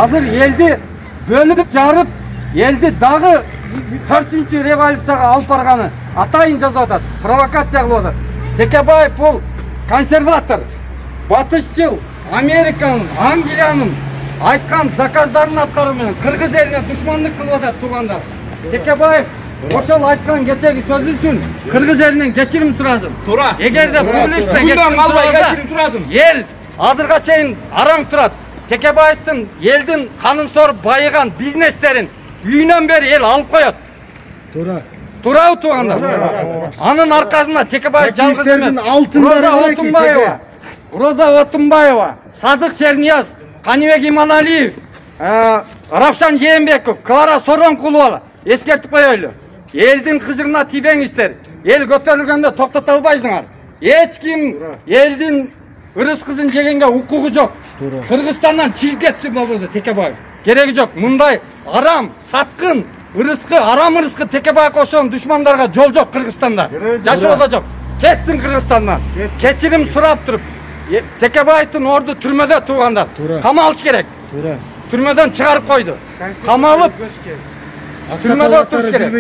Азыр елді бөліп жарып, елді дағы 4-чү революцияға алып барғаны атайын жазып атат, провокация кылып атат. Текебаев бул консерватор, батышчыл, Американын, Англиянын айткан заказдарын аткаруу менен кыргыз элине душмандык кылып атат туугандар. Текебаев ошол айткан кечеги сөзү үчүн кыргыз элинен кечирим сурасын. Туура. Эгерде публичте кечирим сурасын. Ел азырга чейин араң турат. Текебаевдин элдин канын соруп байыган бизнестерин үйүнөн бери эл алып коет. Туура. Туурабы туугандар? Анын аркасында Текебаев жалгыз эмес. Роза Отунбаева, Садык Шернияз, Каныбек Иманалиев, Равшан Жээнбеков, Клара Сооронкулова эскертип коелу. Элдин кыжыгына тийбеңиздер. Эл көтөрүлгөндө токтото албайсыңар. Эч ким элдин ырыс кызын жегенге укугу жок. Кыргызстандан чыгып кетсин болбосо Текебаев. Кереги жок. Мындай арам, саткын, ырыскы, арам ырыскы Текебаев кошон душмандарга жол жок Кыргызстанда. Жашоодо жок. Кетсин Кыргызстандан. Кечирим сурап туруп, Текебаевдин орду түрмөдө туугандар. Камалыш керек. Түрмөдөн чыгарып койду. Камалып түрмөдө отуруш керек.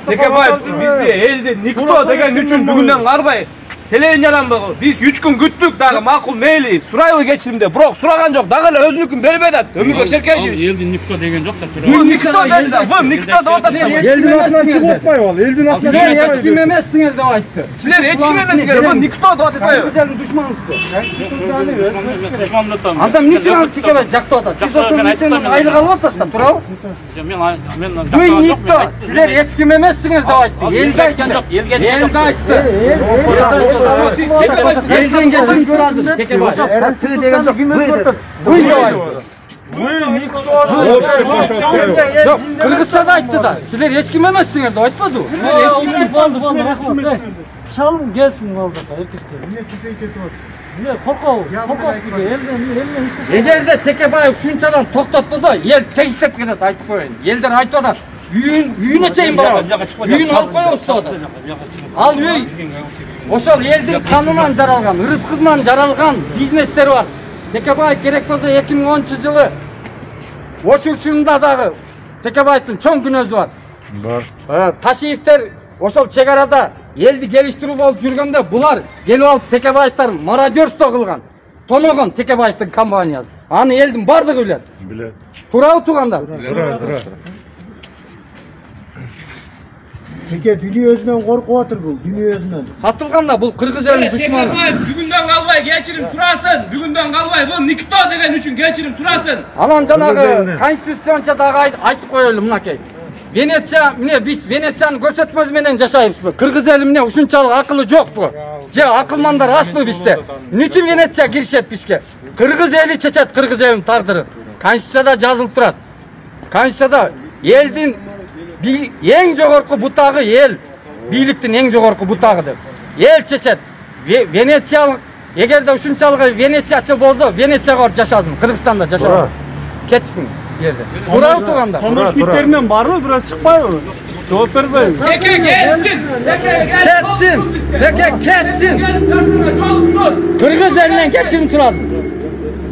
Текебаев бизди элди никто деген үчүн бүгүндөн карбай телевизияланбагыл. Биз 3 күн күттүк дагы макул мейли сурайлы кечиримде, бирок сураган жок. Дагы эле өзүнүкүн берип атат. Өмүрбек Шеркеевич. Элди никто деген жок да. Бул никто dedi да. Бул никто деп атат. Элдин атынан чыгып атпай ал. Элдин атынан эч ким эмессиңер деп айтты. Силер эч ким эмессиңер. Бул никто деп атпайбы? Силердин душманысыздар. Адам ничек алып Текебаев жактап атат? Сиз ошол нерсени айлык алып атасыздар, туурабы? Мен Бул никто. Силер эч ким эмессиңер деп айтты. Элди айткан жок. Элди айтты. Элден кечирим сурасыз Текебаев. Жок, кыргызчада айтты да. Силер эч ким эмессиңер деп айтпадыбы? Шалым келсин болду эркекчер. Эмне коркобуз? Эгерде Текебаев ушунчадан токтотпосо, эл тегиштеп кетет, айтып коеюн. Элдер айтып атат. Үйүнө чейин барабыз. Үйүн алып коебуз деп атат. Ал үй ошол элдин канынан жаралган, ырыс кызынан жаралган бизнестер бар. Текебаев керек болсо 2010-жылы Ошушунда дагы Текебаевдин чоң күнөөсү бар. Бар. Ташиевдер ошол чек арада элди келиштирүү болуп жүргөндө булар келип алып Текебаевдер мародерство кылган, тоногон Текебаевдин компаниясы. Аны элдин бардыгы билет. Билет. Туурабы туугандар? Туура. Теке дүйнөсүнөн коркуп атыр бул, дүйнөсүнөн. Сатылганда бул кыргыз элинин душманы. Текебаев бүгүндөн калбай кечирим сурасын. Бүгүндөн калбай бул никто деген үчүн кечирим сурасын. Анан жанагы конституциянча дагы айтып коелу мынакей. Венеция, биз Венецияны көрсөтмөсү менен жашайбызбы? Кыргыз эли эмне ушунчалык акылы жокпу? Же акылмандар азбы бизде? Эмне үчүн Венеция киришет бизге? Кыргыз эли чечет кыргыз элинин тагдырын. Конституцияда жазылып турат. Конституцияда элдин эң жогорку бутагы эл, бийликтин эң жогорку бутагы деп. Эл чечет. Венециялык, эгерде ушунчалык Венециячыл болсо, Венецияга барып жашасын, Кыргызстанда жашабайт. Кетсин жерде. Туурабы туугандар? Коңгош биттеринен барбы, бирок чыкпайбы? Жооп бербейби? Теке келсин. Теке кетсин. Кыргыз элинен кечирим сурасын.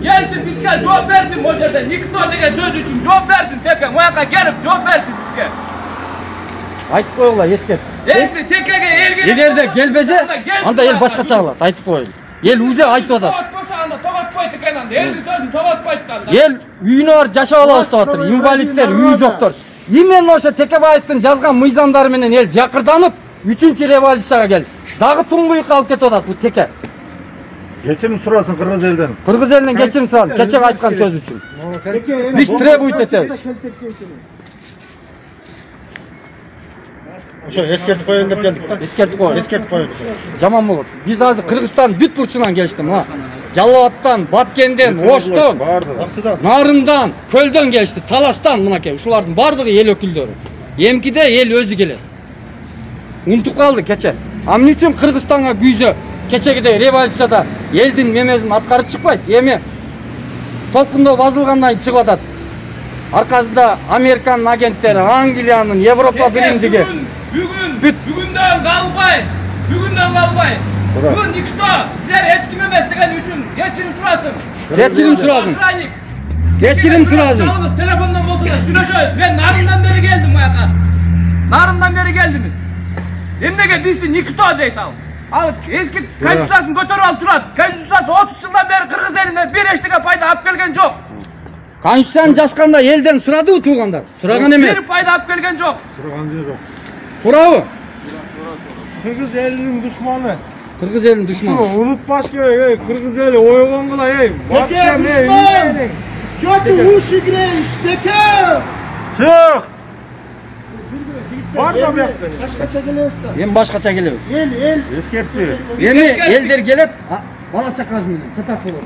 Gelsin bizge cevap versin bu yerden. Nikto деген söz için cevap versin Teke. Muhakka gelip cevap versin bizge. Айтып коелу, эскерт. Эсти Текеге эл келип. Эгерде келбесе, анда эл башкача кылат, айтып коелу. Эл уже айтып атат. Тоготпосо анда тоготпойт экен анда. Элдин сөзүн тоготпойт анда. Эл үйүнө барып жашап алабыз деп атат. Инвалидтер, үйү жоктор. Именно ошо Текебаевдин жазган мыйзамдары менен эл жакырданып, 3-чү революцияга келди. Дагы туңгуюкка алып кетип атат бул Теке. Кечирим сурасын кыргыз элден. Кыргыз элинен кечирим сурасын, кечеги айткан сөз үчүн. Биз требует этебиз. Ошо эскертип коеюн деп келдик да. Эскертип коелу. Жаман болот. Биз азыр Кыргызстан бүт бурчунан келишти, мына. Жалал Абадтан, Баткенден, Оштон, Нарындан, Көлдөн келишти, Таластан мынакей. Ушулардын бардыгы эл өкүлдөрү. Эмкиде эл өзү келет. Унутуп калды кече. Эмне үчүн Кыргызстанга күйзө? Кечегидей революцияда элдин мемесин аткарып чыкпайт. Эми толкундоо басылгандан кийин чыгып атат. Аркасында Американын агенттери, Англиянын, Европа биримдиги. Бүгүндөн калбай. Бул никто. Силер эч ким эмес деген үчүн кечирим сурасын. Кечирим сурасын. Geçirim sırasın. Çalımız telefondan bozuldu. Süreşiyoruz. Ben narından beri geldim bu yaka. Narından beri geldim. Hem de gel biz de Nikto deyit al. Al eski kaç ustasını götür al Turat. Kaç ustası 30 yıldan beri Kırgız elinden bir eşliğe payda hap gelgen çok. Kanşsan jaskanda elden suradı mı tuğganlar? Suragan emes. Bir payda hap gelgen çok. Surabı. Kırgız elinin düşmanı. Kırgız elinin düşmanı. Unutmaş gerek. Kırgız eli oyulan kıla. Teke düşman. Kötü uş igreş. Teke. Çık. Var da bir Başka çekiliyorsun. Hem başkaça geliyoruz. El. Eskerti. Yemi elder gelet. Bala çakaz mı? Çatak olur.